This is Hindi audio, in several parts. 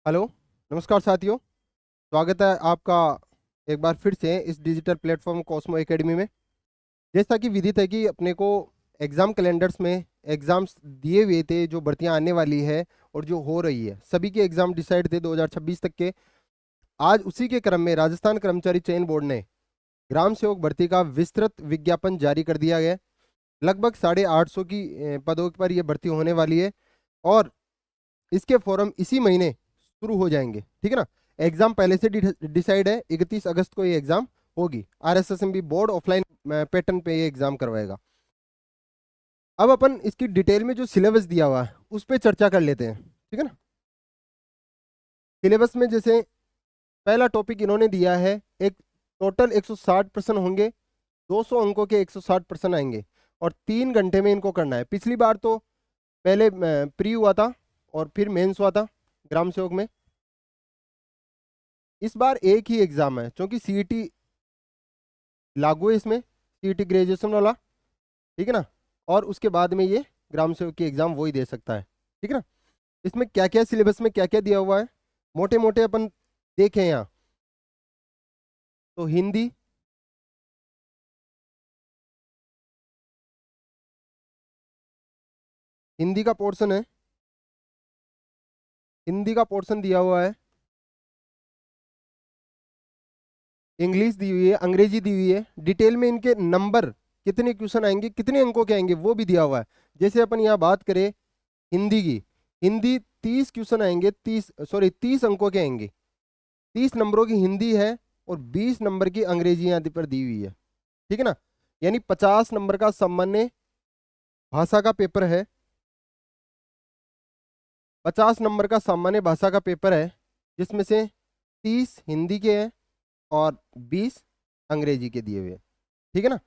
हेलो। नमस्कार साथियों। स्वागत है आपका एक बार फिर से इस डिजिटल प्लेटफॉर्म कॉस्मो एकेडमी में। जैसा कि विदित है कि अपने को एग्ज़ाम कैलेंडर्स में एग्ज़ाम्स दिए हुए थे, जो भर्तियां आने वाली है और जो हो रही है, सभी के एग्ज़ाम डिसाइड थे 2026 तक के। आज उसी के क्रम में राजस्थान कर्मचारी चयन बोर्ड ने ग्राम सेवक भर्ती का विस्तृत विज्ञापन जारी कर दिया गया। लगभग 850 की पदों पर यह भर्ती होने वाली है और इसके फॉर्म इसी महीने शुरू हो जाएंगे। ठीक है ना। एग्जाम पहले से डिसाइड है, 31 अगस्त को ये एग्जाम होगी। आरएसएसएमबी बोर्ड ऑफलाइन पैटर्न पे ये एग्जाम करवाएगा। अब अपन इसकी डिटेल में जो सिलेबस दिया हुआ है उस पर चर्चा कर लेते हैं। ठीक है ना। सिलेबस में जैसे पहला टॉपिक इन्होंने दिया है, एक टोटल 160 प्रश्न होंगे, 200 अंकों के 160 प्रश्न आएंगे और 3 घंटे में इनको करना है। पिछली बार तो पहले प्री हुआ था और फिर मेंस हुआ था ग्राम सेवक में। इस बार एक ही एग्जाम है क्योंकि सीईटी लागू है इसमें, सीईटी ग्रेजुएशन वाला। ठीक है ना। और उसके बाद में ये ग्राम सेवक की एग्जाम वही दे सकता है। ठीक है ना। इसमें क्या क्या सिलेबस में क्या क्या दिया हुआ है, मोटे मोटे अपन देखें यहाँ तो हिंदी, हिंदी का पोर्शन है, हिंदी का पोर्शन दिया हुआ है। इंग्लिश दी हुई है, अंग्रेजी दी हुई है। डिटेल में इनके नंबर कितने क्वेश्चन आएंगे, कितने अंकों के आएंगे वो भी दिया हुआ है। जैसे अपन यहाँ बात करें हिंदी की, हिंदी 30 क्वेश्चन आएंगे, 30 अंकों के आएंगे। 30 नंबरों की हिंदी है और 20 नंबर की अंग्रेजी यहाँ पर दी हुई है। ठीक है ना। यानी 50 नंबर का सामान्य भाषा का पेपर है, 50 नंबर का सामान्य भाषा का पेपर है, जिसमें से 30 हिंदी के हैं और 20 अंग्रेजी के दिए हुए हैं। ठीक है ना।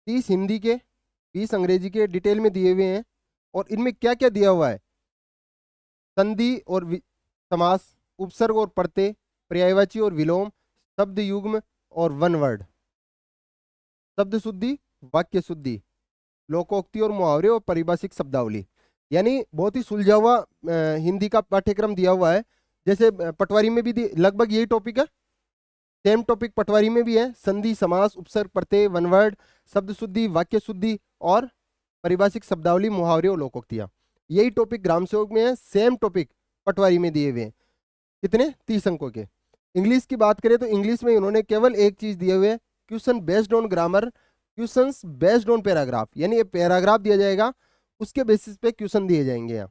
30 हिंदी के, 20 अंग्रेजी के डिटेल में दिए हुए हैं। और इनमें क्या क्या दिया हुआ है, संधि और समास, उपसर्ग और प्रत्यय, पर्यायवाची और विलोम, शब्द युग्म और वन वर्ड, शब्द शुद्धि, वाक्य शुद्धि, लोकोक्ति और मुहावरे और परिभाषिक शब्दावली। यानी बहुत ही सुलझा हुआ हिंदी का पाठ्यक्रम दिया हुआ है। जैसे पटवारी में भी लगभग यही टॉपिक है, सेम टॉपिक पटवारी में भी है। संधि, समास, उपसर्ग, प्रत्यय, वन वर्ड, शब्द शुद्धि, वाक्य शुद्धि और परिभाषिक शब्दावली, मुहावरे और लोकोक्तियां। यही टॉपिक ग्राम सेवक में है, सेम टॉपिक पटवारी में दिए हुए हैं। कितने? 30 अंकों के। इंग्लिश की बात करें तो इंग्लिश में इन्होंने केवल एक चीज दिए हुए है, question based on grammar, questions based on paragraph. यानी ये पैराग्राफ दिया जाएगा, उसके बेसिस पे क्वेश्चन दिए जाएंगे यहाँ।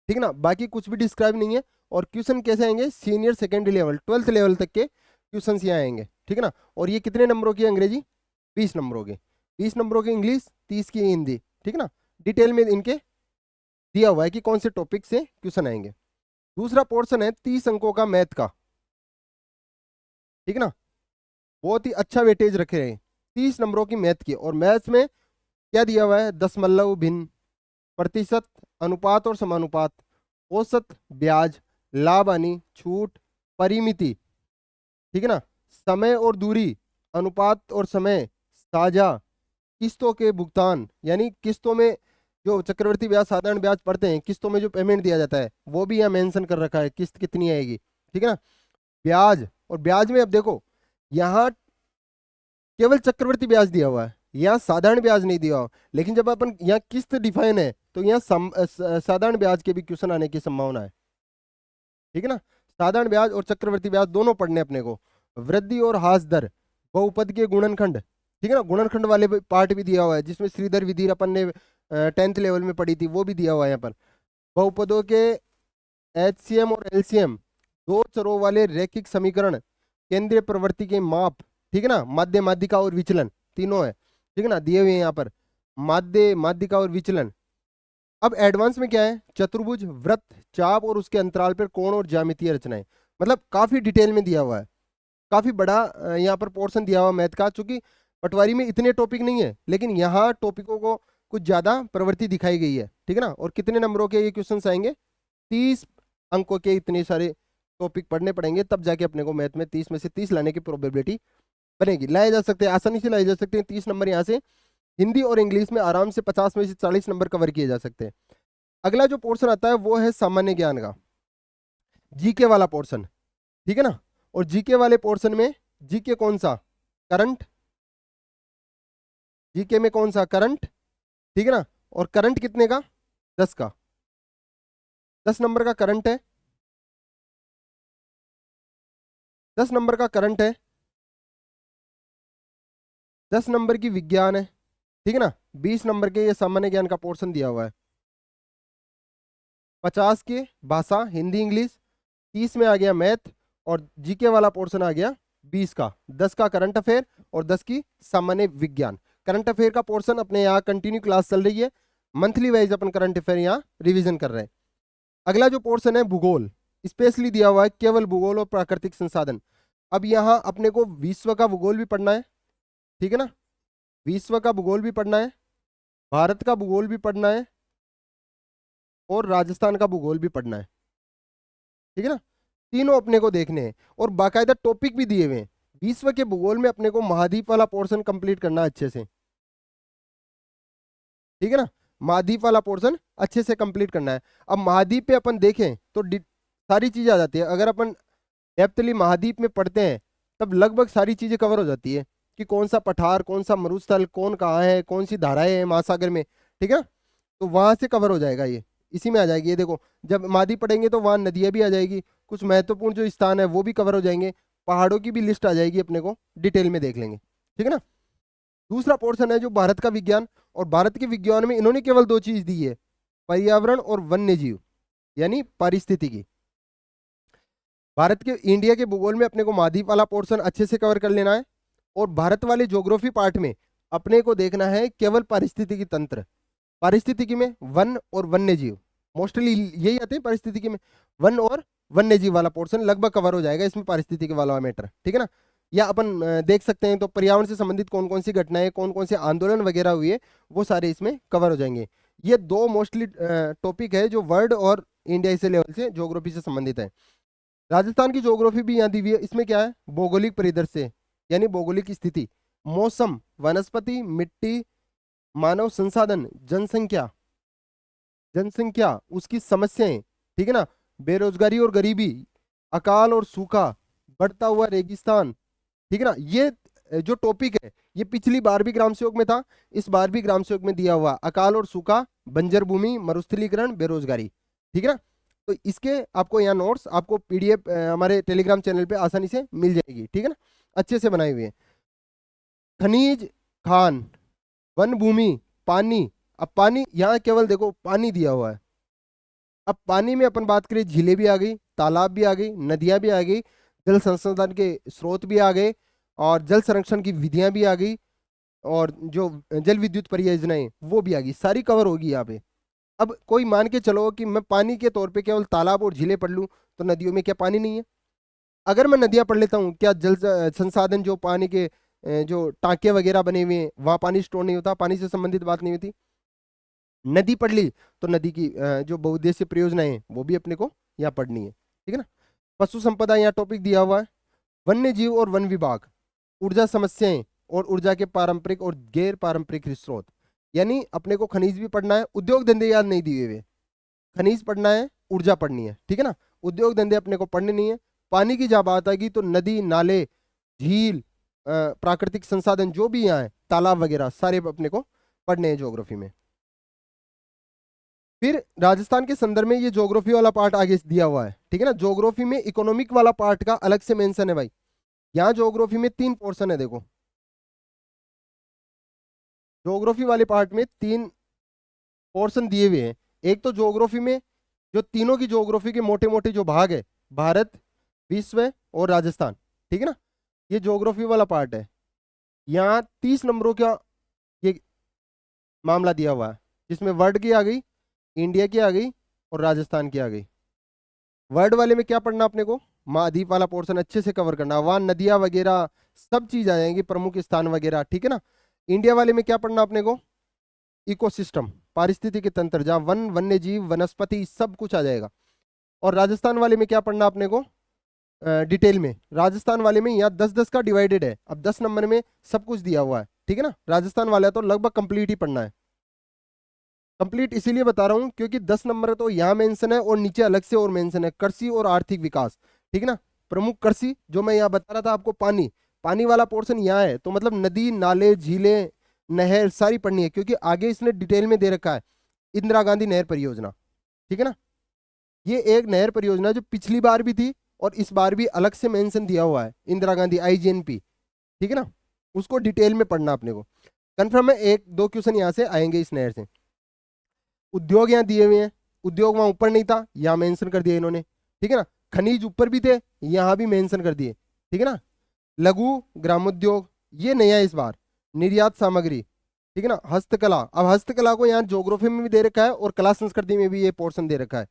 ठीक है ना। बाकी कुछ भी डिस्क्राइब नहीं है। और क्वेश्चन कैसे आएंगे, senior secondary level 12th level तक के क्वेश्चन यहाँ आएंगे। ठीक है ना। और ये कितने नंबरों की अंग्रेजी? 20 नंबरों के। 20 नंबरों की इंग्लिश, 30 की हिंदी। ठीक है ना। डिटेल में इनके दिया हुआ है कि कौन से टॉपिक से क्वेश्चन आएंगे। दूसरा पोर्शन है 30 अंकों का मैथ का। ठीक है ना। बहुत ही अच्छा वेटेज रखे हैं 30 नंबरों की मैथ की। और मैथ्स में क्या दिया हुआ है, दशमलव, भिन्न, प्रतिशत, अनुपात और समानुपात, औसत, ब्याज, लाभ हानि, छूट, परिमिति। ठीक है ना। समय और दूरी, अनुपात और समय, साझा, किस्तों के भुगतान, यानी किस्तों में जो चक्रवर्ती ब्याज, साधारण ब्याज पड़ते हैं, किस्तों में जो पेमेंट दिया जाता है वो भी यहाँ मेंशन कर रखा है, किस्त कितनी आएगी। ठीक है ना। ब्याज, और ब्याज में अब देखो यहाँ केवल चक्रवर्ती ब्याज दिया हुआ है, यहाँ साधारण ब्याज नहीं दिया हुआ। लेकिन जब अपन यहाँ किस्त डिफाइन है तो यहाँ साधारण ब्याज के भी क्वेश्चन आने की संभावना है। ठीक है ना। साधारण ब्याज और चक्रवर्ती ब्याज दोनों पढ़ने अपने को। वृद्धि और ह्रास दर, बहुपद के गुणनखंड। ठीक है ना। गुणनखंड वाले पार्ट भी दिया हुआ है, जिसमें श्रीधर विधि अपन ने 10th लेवल में पढ़ी थी, वो भी दिया हुआ है यहाँ पर। बहुपदों के एचसीएम और एलसीएम, दो चरों वाले रैखिक समीकरण, केंद्रीय प्रवृत्ति के माप। ठीक है ना। माध्य, माध्यिका और विचलन तीनों है। ठीक है ना, दिए हुए हैं यहाँ पर, माध्य, माध्यिका और विचलन। अब एडवांस में क्या है, चतुर्भुज, वृत्त, चाप और उसके अंतराल पर कोण और ज्यामितीय रचनाएं। मतलब काफी डिटेल में दिया हुआ है, काफी बड़ा यहाँ पर पोर्शन दिया हुआ मैथ का। चूंकि पटवारी में इतने टॉपिक नहीं है, लेकिन यहाँ टॉपिकों को कुछ ज्यादा प्रवृत्ति दिखाई गई है। ठीक है ना। और कितने नंबरों के ये क्वेश्चंस आएंगे, 30 अंकों के इतने सारे टॉपिक पढ़ने पड़ेंगे, तब जाके अपने को मैथ में 30 में से 30 लाने की प्रोबेबिलिटी बनेगी। लाए जा सकते हैं, आसानी से लाए जा सकते हैं 30 नंबर यहाँ से। हिंदी और इंग्लिश में आराम से 50 में से 40 नंबर कवर किए जा सकते हैं। अगला जो पोर्शन आता है वो है सामान्य ज्ञान का। जीके वाला पोर्शन, ठीक है ना। और जीके वाले पोर्शन में जीके कौन सा, करंट, जीके में कौन सा, करंट, ठीक है ना। और करंट कितने का, 10 का, 10 नंबर का करंट है, 10 नंबर का करंट है, 10 नंबर की विज्ञान है, ठीक है ना। 20 नंबर के ये सामान्य ज्ञान का पोर्शन दिया हुआ है, 50 के भाषा हिंदी इंग्लिश, 30 में आ गया मैथ, और जीके वाला पोर्शन आ गया 20 का, 10 का करंट अफेयर और 10 की सामान्य विज्ञान। करंट अफेयर का पोर्शन अपने यहाँ कंटिन्यू क्लास चल रही है, मंथली वाइज अपन करंट अफेयर यहाँ रिवीजन कर रहे हैं। अगला जो पोर्शन है भूगोल, स्पेशली दिया हुआ है केवल भूगोल और प्राकृतिक संसाधन। अब यहाँ अपने को विश्व का भूगोल भी पढ़ना है, ठीक है ना, विश्व का भूगोल भी पढ़ना है, भारत का भूगोल भी पढ़ना है, और राजस्थान का भूगोल भी पढ़ना है, ठीक है ना। तीनों अपने को देखने हैं और बाकायदा टॉपिक भी दिए हुए हैं। विश्व के भूगोल में अपने को महाद्वीप वाला पोर्शन कंप्लीट करना है अच्छे से, ठीक है ना, महाद्वीप वाला पोर्शन अच्छे से कंप्लीट करना है। अब महाद्वीप पे अपन देखें तो सारी चीजें आ जाती है। अगर अपन डेप्थली महाद्वीप में पढ़ते हैं तब लगभग सारी चीजें कवर हो जाती है कि कौन सा पठार, कौन सा मरुस्थल, कौन कहाँ है, कौन सी धाराएं हैं महासागर में, ठीक है ना। तो वहां से कवर हो जाएगा, ये इसी में आ जाएगी। ये देखो जब महाद्वीप पढ़ेंगे तो वहां नदियां भी आ जाएगी, कुछ महत्वपूर्ण जो स्थान है वो भी कवर हो जाएंगे, पहाड़ों की भी लिस्ट आ जाएगी, अपने को डिटेल में देख लेंगे, ठीक है ना। दूसरा पोर्शन है जो भारत का विज्ञान, और भारत के विज्ञान में इन्होंने केवल 2 चीज दी है, पर्यावरण और वन्य जीव, यानी पारिस्थितिकी। भारत के, इंडिया के भूगोल में अपने को महाद्वीप वाला पोर्शन अच्छे से कवर कर लेना है, और भारत वाले ज्योग्राफी पार्ट में अपने को देखना है केवल पारिस्थितिकी तंत्र। पारिस्थितिकी में वन और वन्य जीव, मोस्टली यही आते हैं पारिस्थितिकी में, वन और वन्य जीव वाला पोर्शन लगभग कवर हो जाएगा इसमें, पारिस्थितिकी वाला मैटर, ठीक है ना। या अपन देख सकते हैं तो पर्यावरण से संबंधित कौन कौन सी घटनाएं, कौन कौन से आंदोलन वगैरह हुए, वो सारे इसमें कवर हो जाएंगे। ये 2 मोस्टली टॉपिक है जो वर्ल्ड और इंडिया से लेवल से ज्योग्राफी से संबंधित है। राजस्थान की ज्योग्राफी भी यहाँ दी हुई है। इसमें क्या है, भौगोलिक परिदृश्य यानी भौगोलिक स्थिति, मौसम, वनस्पति, मिट्टी, मानव संसाधन, जनसंख्या, जनसंख्या उसकी समस्याएं, ठीक है ना, बेरोजगारी और गरीबी, अकाल और सूखा, बढ़ता हुआ रेगिस्तान, ठीक है ना। ये जो टॉपिक है ये पिछली बार भी ग्राम सेवक में था, इस बार भी ग्राम सेवक में दिया हुआ, अकाल और सूखा, बंजर भूमि, मरुस्थलीकरण, बेरोजगारी, ठीक है ना। तो इसके आपको यहाँ नोट्स, आपको पीडीएफ हमारे टेलीग्राम चैनल पे आसानी से मिल जाएगी, ठीक है ना, अच्छे से बनाए हुए हैं। खनिज, खान, वन भूमि, पानी। अब पानी यहाँ केवल देखो पानी दिया हुआ है, अब पानी में अपन बात करें, झीलें भी आ गई, तालाब भी आ गई, नदियां भी आ गई, जल संसाधन के स्रोत भी आ गए, और जल संरक्षण की विधियां भी आ गई, और जो जल विद्युत परियोजनाएं वो भी आ गई, सारी कवर होगी यहाँ पे। अब कोई मान के चलो कि मैं पानी के तौर पे केवल तालाब और झीलें पढ़ लूँ, तो नदियों में क्या पानी नहीं है? अगर मैं नदियां पढ़ लेता हूँ, क्या जल संसाधन जो पानी के जो टांके वगैरह बने हुए हैं वहां पानी स्टोर नहीं होता, पानी से संबंधित बात नहीं होती? नदी पढ़ ली तो नदी की जो बहुउद्देशीय परियोजनाएं हैं वो भी अपने को यहाँ पढ़नी है, ठीक है ना। पशु संपदा यहाँ टॉपिक दिया हुआ है, वन्य जीव और वन विभाग, ऊर्जा समस्याएं और ऊर्जा के पारंपरिक और गैर पारंपरिक स्रोत, यानी अपने को खनिज भी पढ़ना है, उद्योग धंधे याद नहीं दिए हुए, खनिज पढ़ना है, ऊर्जा पढ़नी है, ठीक है ना। उद्योग धंधे अपने को पढ़ने नहीं है। पानी की जब बात आएगी तो नदी, नाले, झील, प्राकृतिक संसाधन जो भी यहाँ है, तालाब वगैरह सारे अपने को पढ़ने हैं ज्योग्राफी में। फिर राजस्थान के संदर्भ में ये ज्योग्राफी वाला पार्ट आगे दिया हुआ है, ठीक है ना। ज्योग्राफी में इकोनॉमिक वाला पार्ट का अलग से मेंशन है भाई। यहाँ ज्योग्राफी में 3 पोर्शन है, देखो ज्योग्राफी वाले पार्ट में 3 पोर्शन दिए हुए हैं। एक तो ज्योग्राफी में जो तीनों की ज्योग्राफी के मोटे मोटे जो भाग है, भारत, विश्व और राजस्थान, ठीक है ना, ये ज्योग्राफी वाला पार्ट है। यहाँ 30 नंबरों का ये मामला दिया हुआ है, जिसमें वर्ल्ड की आ गई, इंडिया की आ गई और राजस्थान की आ गई। वर्ल्ड वाले में क्या पढ़ना अपने को, महाद्वीप वाला पोर्शन अच्छे से कवर करना, वहां नदियां वगैरह सब चीज आ जाएंगी, प्रमुख स्थान वगैरह, ठीक है ना। इंडिया वाले में क्या पढ़ना अपने को, इकोसिस्टम, पारिस्थितिकी तंत्र, जहाँ वन, वन्य जीव, वनस्पति सब कुछ आ जाएगा। और राजस्थान वाले में क्या पढ़ना अपने को डिटेल में, राजस्थान वाले में यहाँ 10-10 का डिवाइडेड है, अब 10 नंबर में सब कुछ दिया हुआ है, ठीक है ना। राजस्थान वाला तो लगभग कंप्लीट ही पढ़ना है। कंप्लीट इसीलिए बता रहा हूं क्योंकि 10 नंबर तो यहाँ मेंशन है और नीचे अलग से और मेंशन है, कृषि और आर्थिक विकास। ठीक है ना, प्रमुख कृषि जो मैं यहाँ बता रहा था आपको, पानी, पानी वाला पोर्शन यहाँ है, तो मतलब नदी नाले झीलें नहर सारी पढ़नी है, क्योंकि आगे इसने डिटेल में दे रखा है इंदिरा गांधी नहर परियोजना। ठीक है ना, ये एक नहर परियोजना जो पिछली बार भी थी और इस बार भी अलग से मेंशन दिया हुआ है, इंदिरा गांधी IGNP। ठीक है ना, उसको डिटेल में पढ़ना अपने को। कंफर्म है, एक दो क्वेश्चन यहाँ से आएंगे इस नहर से। उद्योग यहाँ दिए हुए हैं, उद्योग वहां ऊपर नहीं था, यहाँ मेंशन कर दिया इन्होंने। ठीक है ना, खनिज ऊपर भी थे, यहाँ भी मेंशन कर दिए। ठीक है ना, लघु ग्रामोद्योग ये नया है इस बार, निर्यात सामग्री। ठीक है ना, हस्तकला, अब हस्तकला को यहाँ ज्योग्राफी में भी दे रखा है और कला संस्कृति में भी ये पोर्शन दे रखा है।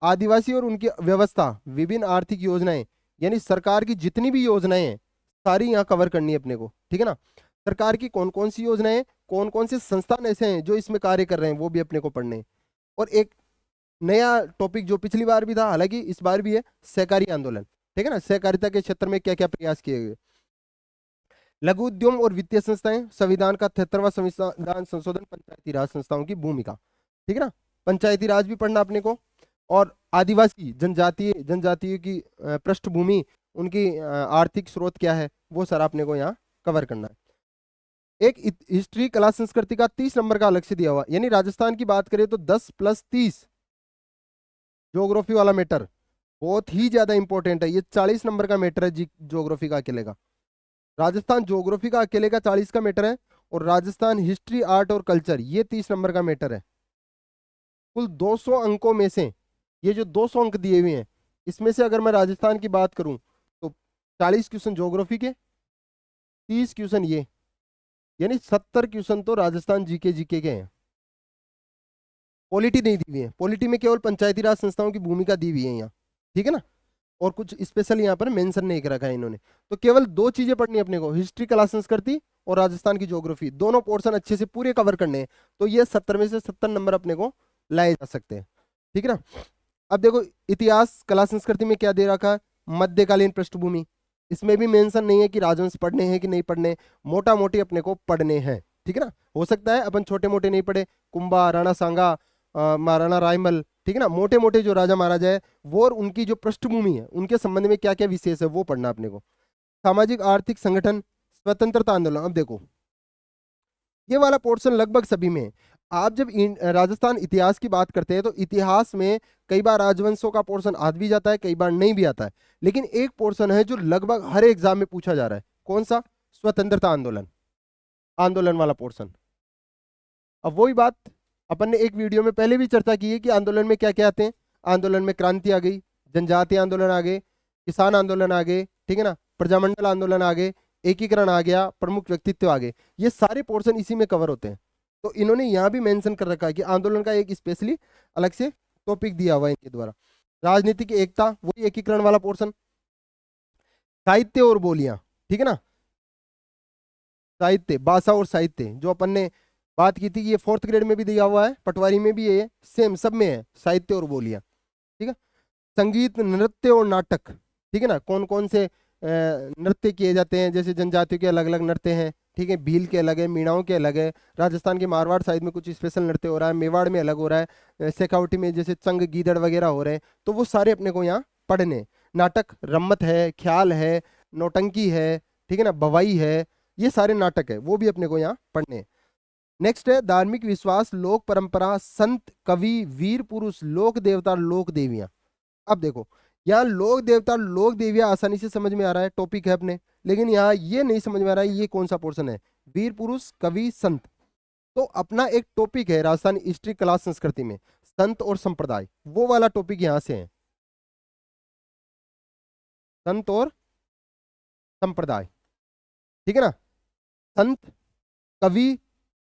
आदिवासी और उनकी व्यवस्था, विभिन्न आर्थिक योजनाएं, यानी सरकार की जितनी भी योजनाएं हैं सारी यहाँ कवर करनी है अपने को। ठीक है ना, सरकार की कौन कौन सी योजनाएं, कौन कौन से संस्थान ऐसे हैं जो इसमें कार्य कर रहे हैं, वो भी अपने को पढ़ने हैं। और एक नया टॉपिक जो पिछली बार भी था, हालांकि इस बार भी है, सहकारी आंदोलन। ठीक है ना, सहकारिता के क्षेत्र में क्या क्या प्रयास किए गए। लघु उद्यम और वित्तीय संस्थाएं, संविधान का 73वां संविधान संशोधन, पंचायती राज संस्थाओं की भूमिका। ठीक है ना, पंचायती राज भी पढ़ना अपने को। और आदिवासी जनजातीय जनजातियों की पृष्ठभूमि, उनकी आर्थिक स्रोत क्या है, वो सारा अपने को यहाँ कवर करना है। एक हिस्ट्री कला संस्कृति का 30 नंबर का अलग से दिया हुआ, यानी राजस्थान की बात करें तो 10 + 30 ज्योग्राफी वाला मैटर बहुत ही ज्यादा इंपॉर्टेंट है। ये 40 नंबर का मैटर है जी, ज्योग्राफी का अकेले का। राजस्थान ज्योग्राफी का अकेले का 40 का मैटर है, और राजस्थान हिस्ट्री आर्ट और कल्चर ये 30 नंबर का मैटर है। कुल 200 अंकों में से ये जो 200 अंक दिए हुए हैं, इसमें से अगर मैं राजस्थान की बात करूं तो 40 क्वेश्चन ज्योग्राफी के, 30 क्वेश्चन ये, यानी 70 क्वेश्चन तो राजस्थान जीके के हैं। पॉलिटी नहीं दी हुई है, पॉलिटी में केवल पंचायती राज संस्थाओं की भूमिका दी हुई है यहाँ। ठीक है ना, और कुछ स्पेशल यहाँ पर मेंशन नहीं कर रखा है इन्होंने। तो केवल दो चीजें पढ़नी है अपने को, हिस्ट्री कला संस्कृति और राजस्थान की ज्योग्राफी, दोनों पोर्शन अच्छे से पूरे कवर करने हैं। तो ये 70 में से 70 नंबर अपने को लाए जा सकते हैं। ठीक है ना, अब देखो इतिहास कला संस्कृति में क्या दे रखा है, मध्यकालीन पृष्ठभूमि, इसमें भी मेंशन नहीं है कि राजवंश पढ़ने हैं कि नहीं पढ़ने, मोटा मोटी अपने को पढ़ने हैं। ठीक है ना, हो सकता है अपन छोटे मोटे नहीं पढ़े, कुंभा, राणा सांगा, महाराणा रायमल, ठीक है ना, मोटे मोटे जो राजा महाराजा है वो और उनकी जो पृष्ठभूमि है उनके संबंध में क्या क्या विशेष है वो पढ़ना अपने को। सामाजिक आर्थिक संगठन, स्वतंत्रता आंदोलन, अब देखो ये वाला पोर्शन लगभग सभी में है। आप जब राजस्थान इतिहास की बात करते हैं तो इतिहास में कई बार राजवंशों का पोर्शन आ भी जाता है, कई बार नहीं भी आता है, लेकिन एक पोर्शन है जो लगभग हर एग्जाम में पूछा जा रहा है, कौन सा, स्वतंत्रता आंदोलन, आंदोलन वाला पोर्शन। अब वही बात अपन ने एक वीडियो में पहले भी चर्चा की है कि आंदोलन में क्या क्या आते हैं। आंदोलन में क्रांति आ गई, जनजातीय आंदोलन आ गए, किसान आंदोलन आ गए, ठीक है ना, प्रजामंडल आंदोलन आ गए, एकीकरण आ गया, प्रमुख व्यक्तित्व आ गए, ये सारे पोर्शन इसी में कवर होते हैं। तो इन्होंने यहाँ भी मेंशन कर रखा है कि आंदोलन का एक स्पेशली अलग से टॉपिक दिया हुआ है इनके द्वारा। राजनीतिक एकता, वही एकीकरण वाला पोर्शन। साहित्य और बोलियां, ठीक है ना, साहित्य, भाषा और साहित्य जो अपन ने बात की थी, ये 4th ग्रेड में भी दिया हुआ है, पटवारी में भी है, सेम सब में है, साहित्य और बोलियां। ठीक है, संगीत, नृत्य और नाटक, ठीक है ना, कौन कौन से नृत्य किए जाते हैं, जैसे जनजातियों के अलग अलग नृत्य हैं, ठीक है, भील के अलग है, मीणाओं के अलग है, राजस्थान के मारवाड़ साइड में कुछ स्पेशल नृत्य हो रहा है, मेवाड़ में अलग हो रहा है, शेखावटी में जैसे चंग गीदड़ वगैरह हो रहे हैं, तो वो सारे अपने को यहाँ पढ़ने हैं। नाटक, रम्मत है, ख्याल है, नौटंकी है, ठीक है ना, भवाई है, ये सारे नाटक है, वो भी अपने को यहाँ पढ़ने हैं। नेक्स्ट है धार्मिक विश्वास, लोक परंपरा, संत कवि, वीर पुरुष, लोक देवता, लोक देवियां। अब देखो यहाँ लोक देवता लोक देवियां आसानी से समझ में आ रहा है, टॉपिक है अपने, लेकिन यहाँ ये नहीं समझ में आ रहा है ये कौन सा पोर्शन है, वीर पुरुष कवि संत। तो अपना एक टॉपिक है राजस्थान हिस्ट्री कला संस्कृति में, संत और संप्रदाय, वो वाला टॉपिक यहाँ से है, संत और संप्रदाय। ठीक है ना, संत कवि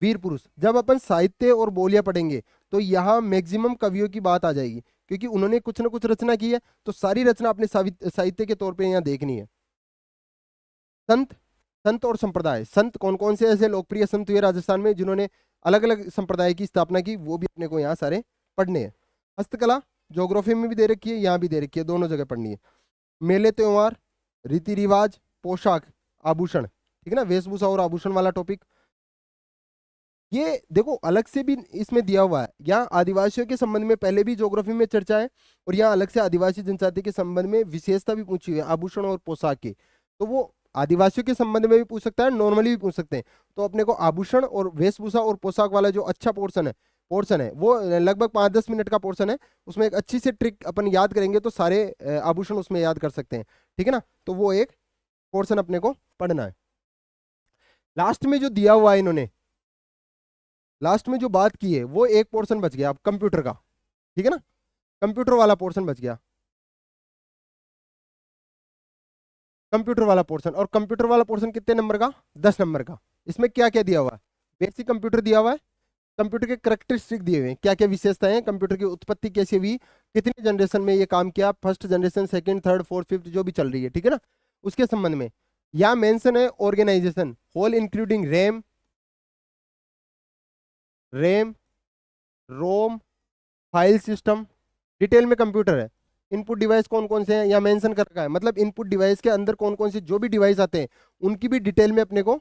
वीर पुरुष। जब अपन साहित्य और बोलियां पढ़ेंगे तो यहाँ मैक्सिमम कवियों की बात आ जाएगी, क्योंकि उन्होंने कुछ ना कुछ रचना की है, तो सारी रचना अपने साहित्य के तौर पे यहाँ देखनी है। संत, संत और संप्रदाय, संत कौन कौन से ऐसे लोकप्रिय संत हुए राजस्थान में जिन्होंने अलग अलग संप्रदाय की स्थापना की, वो भी अपने को यहाँ सारे पढ़ने हैं। हस्तकला ज्योग्राफी में भी दे रखी है, यहाँ भी दे रखी है, दोनों जगह पढ़नी है। मेले त्योहार, रीति रिवाज, पोशाक, आभूषण, ठीक है ना, वेशभूषा और आभूषण वाला टॉपिक। ये देखो अलग से भी इसमें दिया हुआ है, यहाँ आदिवासियों के संबंध में पहले भी ज्योग्राफी में चर्चा है, और यहाँ अलग से आदिवासी जनजाति के संबंध में विशेषता भी पूछी हुई है आभूषण और पोशाक की। तो वो आदिवासियों के संबंध में भी पूछ सकता है, नॉर्मली भी पूछ सकते हैं। तो अपने को आभूषण और वेशभूषा और पोशाक वाला जो अच्छा पोर्शन है वो लगभग 5-10 मिनट का पोर्शन है। उसमें एक अच्छी सी ट्रिक अपन याद करेंगे तो सारे आभूषण उसमें याद कर सकते हैं, ठीक है ना। तो वो एक पोर्शन अपने को पढ़ना है। लास्ट में जो दिया हुआ है इन्होंने, लास्ट में जो बात की है वो एक पोर्शन बच गया अब कंप्यूटर का, ठीक है ना। कंप्यूटर वाला पोर्शन बच गया, कंप्यूटर वाला पोर्शन। और कंप्यूटर वाला पोर्शन कितने नंबर का? 10 नंबर का। इसमें क्या क्या दिया हुआ है? बेसिक कंप्यूटर दिया हुआ है, कंप्यूटर के करैक्टरिस्टिक दिए हुए हैं, क्या क्या विशेषताएं हैं, कंप्यूटर की उत्पत्ति कैसे हुई, कितनी जनरेशन में ये काम किया, first generation, second, third, fourth, fifth जो भी चल रही है, ठीक है ना, उसके संबंध में। या मेंशन है organisation, whole including RAM, RAM, ROM, file system, detail में कंप्यूटर है। इनपुट डिवाइस कौन कौन से हैं या मेंशन कर रखा है, मतलब इनपुट डिवाइस के अंदर कौन कौन से जो भी डिवाइस आते हैं उनकी भी डिटेल में अपने को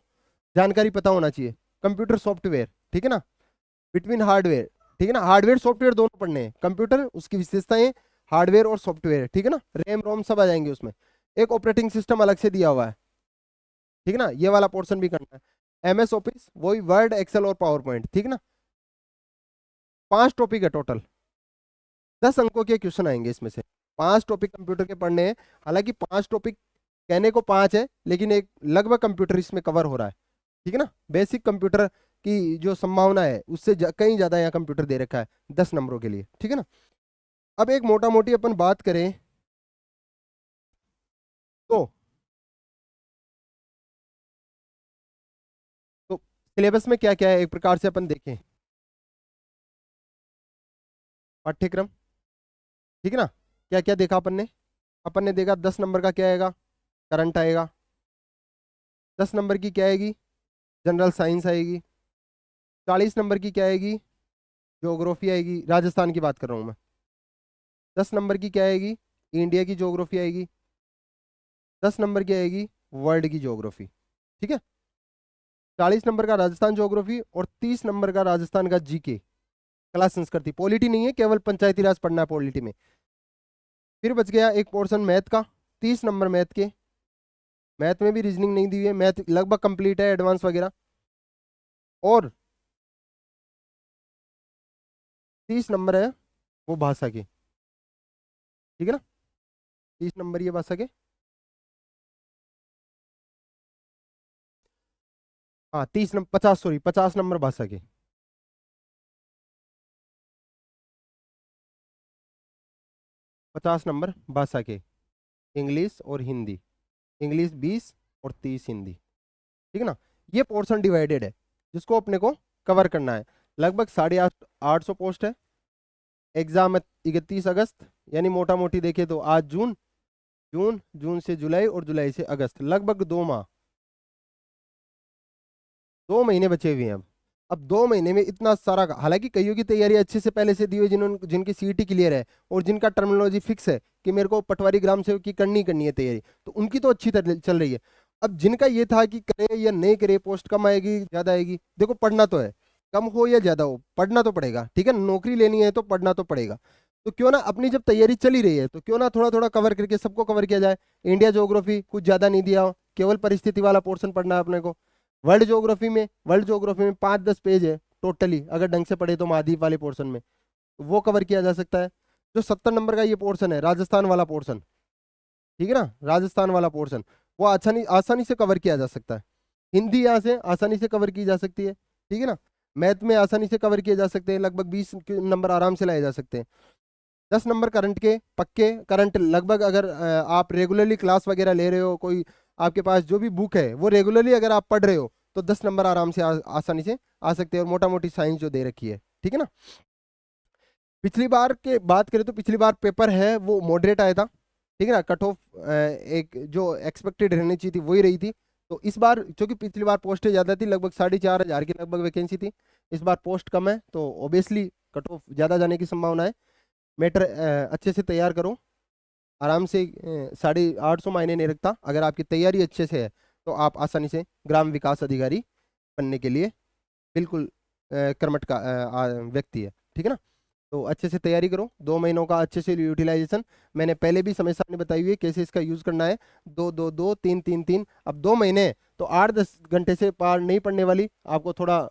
जानकारी पता होना चाहिए। कंप्यूटर सॉफ्टवेयर, ठीक है ना, बिटवीन हार्डवेयर, ठीक है ना, हार्डवेयर सॉफ्टवेयर दोनों पढ़ने हैं। कंप्यूटर उसकी विशेषताएं, हार्डवेयर और सॉफ्टवेयर, ठीक है ना, रैम रोम सब आ जाएंगे उसमें। एक ऑपरेटिंग सिस्टम अलग से दिया हुआ है, ठीक है ना, ये वाला पोर्शन भी करना है। एमएस ऑफिस, वही वर्ड, एक्सेल और पावर पॉइंट, ठीक है ना। 5 टॉपिक है टोटल, 10 अंकों के क्वेश्चन आएंगे इसमें से। 5 टॉपिक कंप्यूटर के पढ़ने हैं। हालांकि 5 टॉपिक कहने को 5 है, लेकिन एक लगभग कंप्यूटर इसमें कवर हो रहा है, ठीक है ना। बेसिक कंप्यूटर की जो संभावना है उससे कहीं ज्यादा यहाँ कंप्यूटर दे रखा है 10 नंबरों के लिए, ठीक है ना। अब एक मोटा मोटी अपन बात करें तो तो सिलेबस में क्या क्या है एक प्रकार से अपन देखें। पाठ्यक्रम, ठीक है ना, क्या क्या देखा अपन ने देखा 10 नंबर का क्या आएगा, करंट आएगा। 10 नंबर की क्या आएगी, जनरल साइंस आएगी। 40 नंबर की क्या आएगी, ज्योग्राफी आएगी, राजस्थान की बात कर रहा हूँ मैं। 10 नंबर की क्या आएगी, इंडिया की ज्योग्राफी आएगी। 10 नंबर की आएगी वर्ल्ड की ज्योग्राफी, ठीक है। 40 नंबर का राजस्थान ज्योग्राफी और 30 नंबर का राजस्थान का जीके, कला संस्कृति, पॉलिटी नहीं है, केवल पंचायती राज पढ़ना है पॉलिटी में। फिर बच गया एक पोर्शन मैथ का, 30 नंबर मैथ के। मैथ में भी रीजनिंग नहीं दी हुई है, मैथ लगभग कंप्लीट है, एडवांस वगैरह। और 30 नंबर है वो भाषा के, ठीक है ना, 30 नंबर ये भाषा के। हाँ 30 नंबर, 50, सॉरी 50 नंबर भाषा के। 50 नंबर भाषा के, इंग्लिश और हिंदी। इंग्लिश 20 और 30 हिंदी, ठीक है ना। ये पोर्शन डिवाइडेड है जिसको अपने को कवर करना है। लगभग 850 पोस्ट है। एग्जाम है 31 अगस्त, यानी मोटा मोटी देखे तो आज जून, जून से जुलाई और जुलाई से अगस्त, लगभग 2 माह, 2 महीने बचे हुए हैं अब 2 महीने में इतना सारा। हालांकि कईयों की तैयारी अच्छे से पहले से दी हुई, जिन्होंने जिनकी सीईटी क्लियर है और जिनका टर्मिनोलॉजी फिक्स है कि मेरे को पटवारी ग्राम सेवक की करनी है तैयारी, तो उनकी तो अच्छी तरह चल रही है। अब जिनका ये था कि करे या नहीं करे, पोस्ट कम आएगी ज्यादा आएगी, देखो पढ़ना तो है, कम हो या ज्यादा हो पढ़ना तो पड़ेगा, ठीक है, नौकरी लेनी है तो पढ़ना तो पड़ेगा। तो क्यों ना अपनी जब तैयारी चली रही है तो क्यों ना थोड़ा थोड़ा कवर करके सबको कवर किया जाए। इंडिया ज्योग्राफी कुछ ज्यादा नहीं दिया हो, केवल परिस्थिति वाला पोर्शन पढ़ना है अपने को। वर्ल्ड ज्योग्राफी में 5-10 पेज है टोटली, अगर ढंग से पढ़े तो महाद्वीप वाले पोर्शन में, तो वो कवर किया जा सकता है। जो 70 नंबर का ये पोर्शन है राजस्थान वाला पोर्शन, ठीक है ना, राजस्थान वाला पोर्शन, वो आसानी आसानी से कवर किया जा सकता है। हिंदी यहाँ से आसानी से कवर की जा सकती है, ठीक है ना। मैथ में आसानी से कवर किए जा सकते हैं, लगभग 20 नंबर आराम से लाए जा सकते हैं। 10 नंबर करंट के पक्के, करंट लगभग अगर आप रेगुलरली क्लास वगैरह ले रहे हो, कोई आपके पास जो भी बुक है वो रेगुलरली अगर आप पढ़ रहे हो तो 10 नंबर आराम से आसानी से आ सकते हैं। और मोटा मोटी साइंस जो दे रखी है, ठीक है ना। पिछली बार के बात करें तो पिछली बार पेपर है वो मॉडरेट आया था, ठीक है ना, कट ऑफ एक जो एक्सपेक्टेड रहनी चाहिए थी वही रही थी। तो इस बार चूंकि पिछली बार पोस्टें ज़्यादा थी, लगभग 4,500 की लगभग वैकेंसी थी, इस बार पोस्ट कम है तो ऑब्वियसली कट ऑफ ज़्यादा जाने की संभावना है। मैटर अच्छे से तैयार करो, आराम से 850 मायने नहीं रखता, अगर आपकी तैयारी अच्छे से है तो आप आसानी से ग्राम विकास अधिकारी बनने के लिए बिल्कुल कर्मठ का व्यक्ति है, ठीक है ना। तो अच्छे से तैयारी करो, 2 महीनों का अच्छे से यूटिलाइजेशन। मैंने पहले भी समय सारणी बताई हुई है कैसे इसका यूज करना है, 2 2 2 3 3 3। अब 2 महीने तो 8 10 घंटे से पार नहीं पड़ने वाली, आपको थोड़ा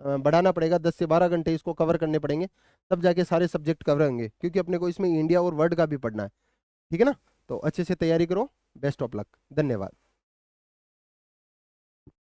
बढ़ाना पड़ेगा, 10 से 12 घंटे इसको कवर करने पड़ेंगे, तब जाके सारे सब्जेक्ट कवर होंगे, क्योंकि अपने को इसमें इंडिया और वर्ल्ड का भी पढ़ना है, ठीक है ना। तो अच्छे से तैयारी करो, बेस्ट ऑफ लक, धन्यवाद।